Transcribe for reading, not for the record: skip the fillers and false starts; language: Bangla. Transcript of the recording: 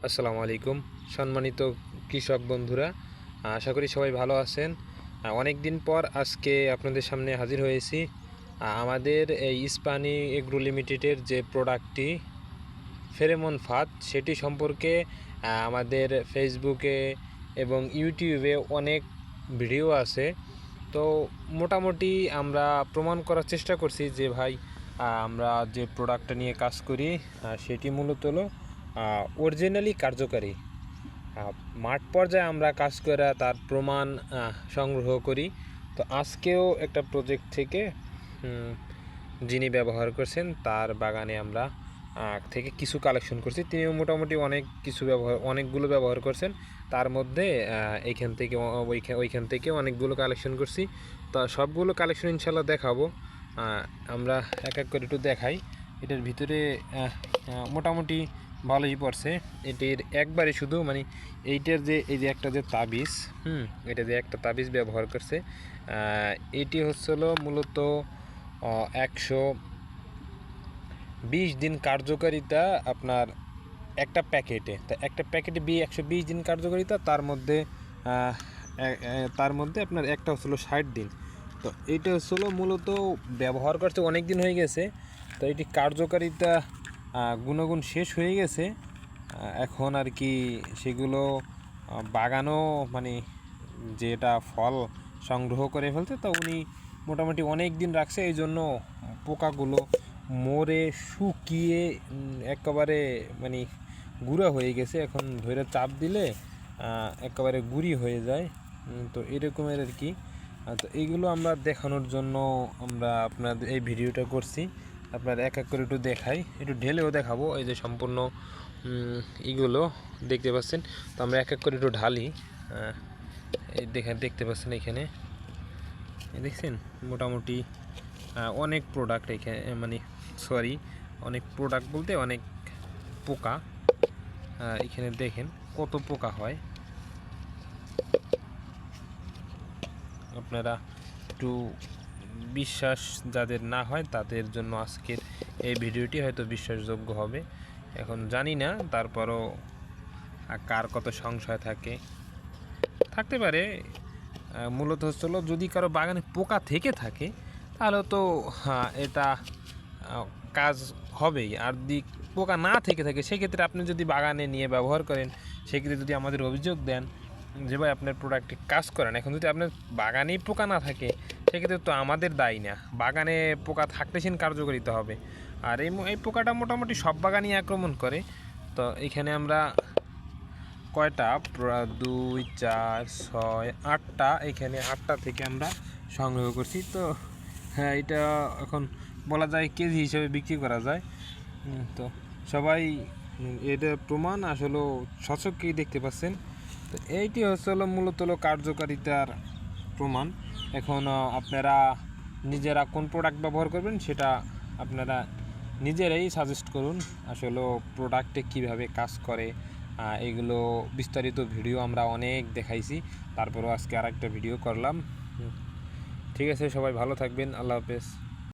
আসসালামু আলাইকুম সম্মানিত কৃষক বন্ধুরা, আশা করি সবাই ভালো আছেন। অনেক দিন পর আজকে আপনাদের সামনে হাজির হয়েছি। আমাদের এই ইস্পানি এগ্রো লিমিটেডের যে প্রোডাক্টটি ফেরেমন ফাঁদ সেটি সম্পর্কে আমাদের ফেসবুকে এবং ইউটিউবে অনেক ভিডিও আছে। তো মোটামুটি আমরা প্রমাণ করার চেষ্টা করছি যে ভাই আমরা যে প্রোডাক্টটা নিয়ে কাজ করি সেটি মূলত হলো অরিজিনালি কার্যকারী। মাঠ পর্যায়ে আমরা কাজ করে তার প্রমাণ সংগ্রহ করি। তো আজকেও একটা প্রজেক্ট থেকে যিনি ব্যবহার করছেন তার বাগানে আমরা থেকে কিছু কালেকশন করছি। তিনিও মোটামুটি অনেকগুলো ব্যবহার করছেন। তার মধ্যে এইখান থেকে ওইখান থেকে অনেকগুলো কালেকশন করছি। তো সবগুলো কালেকশন ইনশাল্লাহ দেখাবো। আমরা এক এক করে একটু দেখাই। এটার ভিতরে মোটামুটি ভালোই পড়ছে। এটির একবারে শুধু মানে এইটার যে এই যে একটা যে তাবিজ এটা যে একটা তাবিজ ব্যবহার করছে, এটি হচ্ছিল মূলত 120 দিন কার্যকারিতা আপনার একটা প্যাকেটে। তা একটা প্যাকেটে 120 দিন কার্যকারিতা, তার মধ্যে আপনার একটা হচ্ছিল 60 দিন। তো এইটা হচ্ছিল মূলত ব্যবহার করতে অনেক দিন হয়ে গেছে। তো এটি কার্যকারিতা গুণগুণ শেষ হয়ে গেছে। এখন আর কি সেগুলো বাগানও মানে যেটা ফল সংগ্রহ করে ফেলছে, তো উনি মোটামুটি অনেক দিন রাখছে। এই জন্য পোকাগুলো মরে শুকিয়ে একেবারে মানে গুঁড়া হয়ে গেছে। এখন ধরে চাপ দিলে একেবারে গুঁড়ি হয়ে যায়। তো এরকমের আর কি। তো এইগুলো আমরা দেখানোর জন্য আমরা আপনাদের এই ভিডিওটা করছি। আপনার এক এক করে একটু দেখাই, একটু ঢেলেও দেখাবো। এই যে সম্পূর্ণ এগুলো দেখতে পাচ্ছেন। তো আমরা এক এক করে একটু ঢালি। এই দেখতে পাচ্ছেন এখানে দেখছেন মোটামুটি অনেক প্রোডাক্ট এখানে মানে অনেক প্রোডাক্ট বলতে অনেক পোকা। এখানে দেখেন কত পোকা হয়। আপনারা একটু বিশ্বাস যাদের না হয় তাদের জন্য আজকের এই ভিডিওটি হয়তো বিশ্বাসযোগ্য হবে। এখন জানি না, তারপরও কার কত সংশয় থাকতে পারে। মূলত হচ্ছিল যদি কারো বাগানে পোকা থেকে থাকে তাহলে তো এটা কাজ হবেই। আর পোকা না থেকে থাকে সেক্ষেত্রে আপনি যদি বাগানে নিয়ে ব্যবহার করেন, সেক্ষেত্রে যদি আমাদের অভিযোগ দেন যে ভাই আপনার প্রোডাক্টে কাজ করেন, এখন যদি আপনার বাগানেই পোকা না থাকে সেক্ষেত্রে তো আমাদের দায়ী না। বাগানে পোকা থাকলে সেন কার্যকারিতা হবে। আর এই পোকাটা মোটামুটি সব বাগানই আক্রমণ করে। তো এখানে আমরা কয়টা 2 4 6 8টা, এখানে 8টা থেকে আমরা সংগ্রহ করছি। তো হ্যাঁ, এটা এখন বলা যায় কেজি হিসেবে বিক্রি করা যায়। তো সবাই এটা প্রমাণ আসলে সচক্ষেই দেখতে পাচ্ছেন। তো এইটি হচ্ছে মূলত কার্যকারিতার প্রমাণ। এখন আপনারা নিজেরা কোন প্রোডাক্ট ব্যবহার করবেন সেটা আপনারা নিজেরাই সাজেস্ট করুন। আসলে প্রোডাক্টে কিভাবে কাজ করে এগুলো বিস্তারিত ভিডিও আমরা অনেক দেখাইছি। তারপরও আজকে আরেকটা ভিডিও করলাম। ঠিক আছে, সবাই ভালো থাকবেন। আল্লাহ হাফেজ।